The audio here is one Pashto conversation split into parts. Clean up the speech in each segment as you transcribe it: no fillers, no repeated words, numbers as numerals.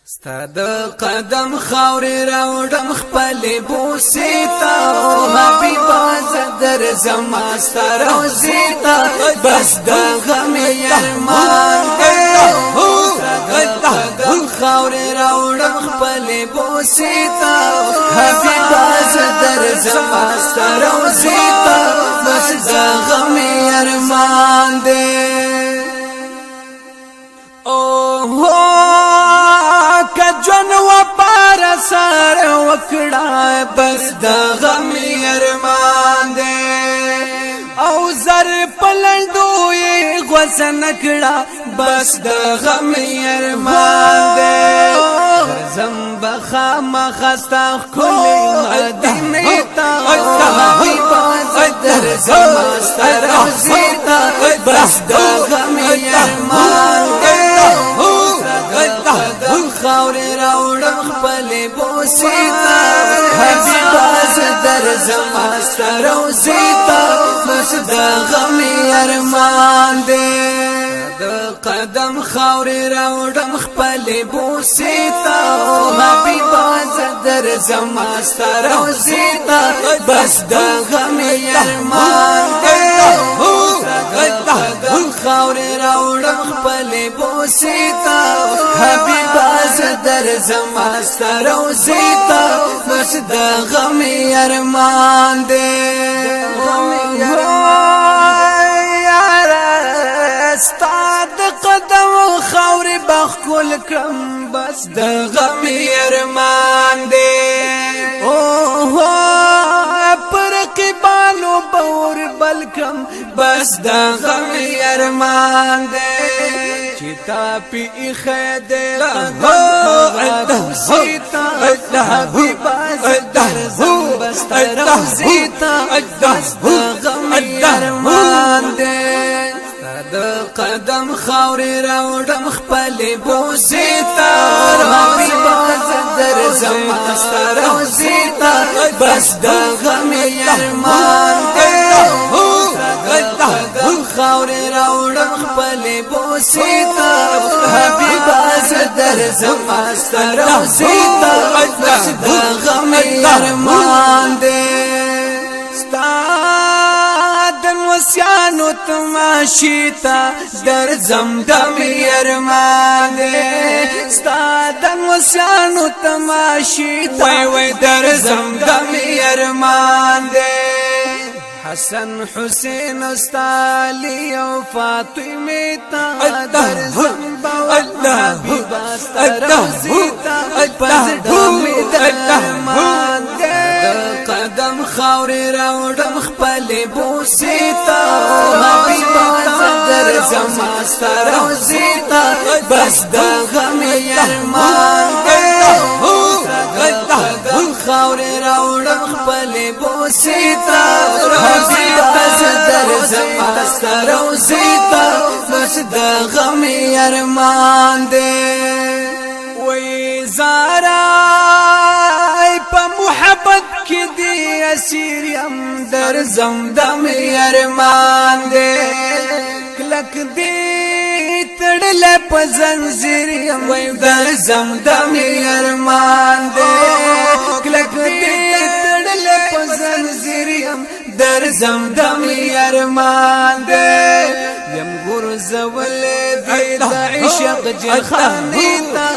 ستاد قدم خاوري راوړم خپل بوسیتا حبیبا زدر زما ستروزیتا بس د غم یرمان ستاد قدم خاوري راوړم خپل بوسیتا حبیبا زدر زما ستروزیتا بس د غم یرمان دې کجن و پار سار وکڑا بس دا غم یرمان دے او زر پلندوی غوزن کڑا بس دا غم یرمان دے زنبخا مخستا کلی مدینیتا حبیبا زدر زماستا روزیتا بس دا غم یرمان دے خاوري راوړم خپل بوسیتا حبیبا زدر زما ستروزیتا بس د غم یرمان دې د قدم خاوري راوړم خپل بوسیتا حبیبا زدر زما ستروزیتا بس د غم یرمان دې خاوري راوړم خپل بوسیتا حبیبا زدر زما ستروزیتا بس د غم یرمان دې ستاد قدم خاوري بخکل کم بس د غم یرمان دې پر قبالو بور بلکم بس د غم یرمان دې چتا پی خید قدم سیتا حبیبا زدر زمبستا روزیتا بس د غم یرمان دې د قدم خاوري راوړم خپل بوسیتا حبیبا زدر زما ستروزیتا بس د غم یرمان دې خاوري راوړم خپل بوسیتا حبیبا زدر زما ستروزیتا بس د غم یرمان دې وسیانو تماشیتا در زمدم یرمان دے ستادن وسیانو تماشیتا وی در زمدم یرمان دے حسن حسین استالی و فاطمی تا در زمبا حبیبا ستروزیتا پزدم درمان دے قدم خاوري راوړم خپل بوسیتا حبیبا زدر زما ستروزیتا بس د غم یرمان دې خاوري راوړم خپل بوسیتا حبیبا زدر زما ستروزیتا بس د غم یرمان دې وې زارا په محبت کې دی اسیر یم در زمدم یرمان دې کلک دې تړل په زنجیر یم در زمدم یرمان دې کلک دې تړل په زنجیر یم در زمدم یرمان دې یم ګرځول دې د عشق جخانیتا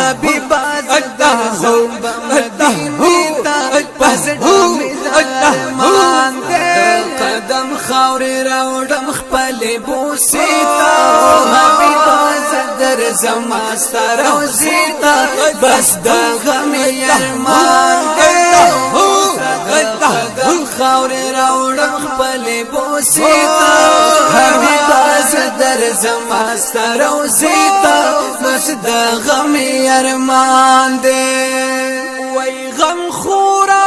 حبیبا زدر زمبا مدینیتا پزړم درمان دې قدم خاوري راوړم خپل بوسیتا حبیبا زدر زما ستروزیتا بس د غم یرمان دې خاوري راوړم خپل بوسیتا حبیبا زدر زما ستروزیتا بس د غم یرمان دې وای غم خورا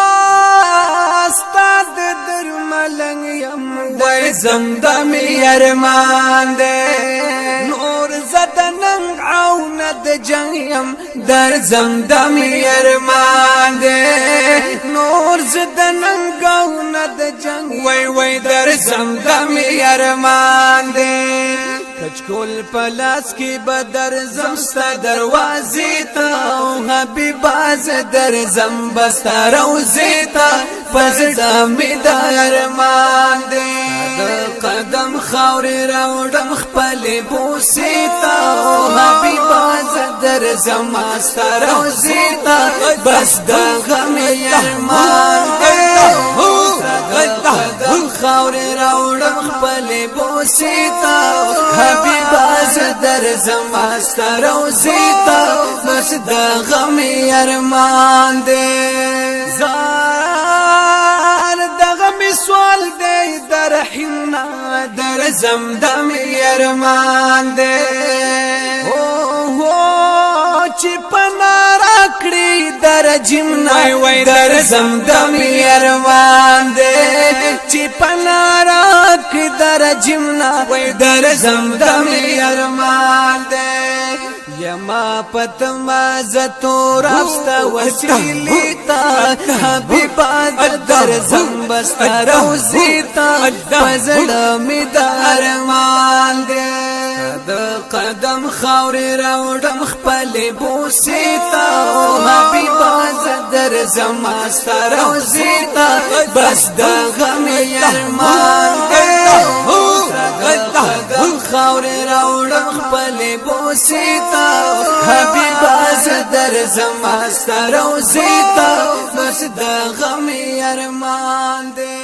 استاد در ملنګ یم وای زمدم یرمان دې نور زدنن عون د جنگ یم در زمدم یرمان دې نور زدنن عون د جنگ وای در زمدم یرمان دې کچکول پلاس کی بدر زمستا دروازی تا حبیبا زدر زمبستا روزی تا پزړه می د ارمان دی قدم خاورې راوړم خپل بوسې ته حبیبا زدر زمستا روزی تا بس د غم ارمان دی قدم خاورې راوړم خپل بوسې ته حبیبا زدر زمستا روزی تا بس د غم ارمان دی زار د غم سوال دی در حنا در زمدم ارمان دی چې پنا راکړي در جمنا در زمدم ارمان دی چې پنا راکړي در جمنا در زمدم ارمان دی یما پتما زتو راستا وسیلیتا حبیبا در زمبستا روزیتا پزړه می د ارمان دی قدم خاورې راوړم خپل بوسیتا حبیبا در زمستا روزیتا بس د غم ارمان دی قدم خاورې راوړم خپل بوسیتا حبیبا زدر زمستا روزیتا بس د غم ارمان دی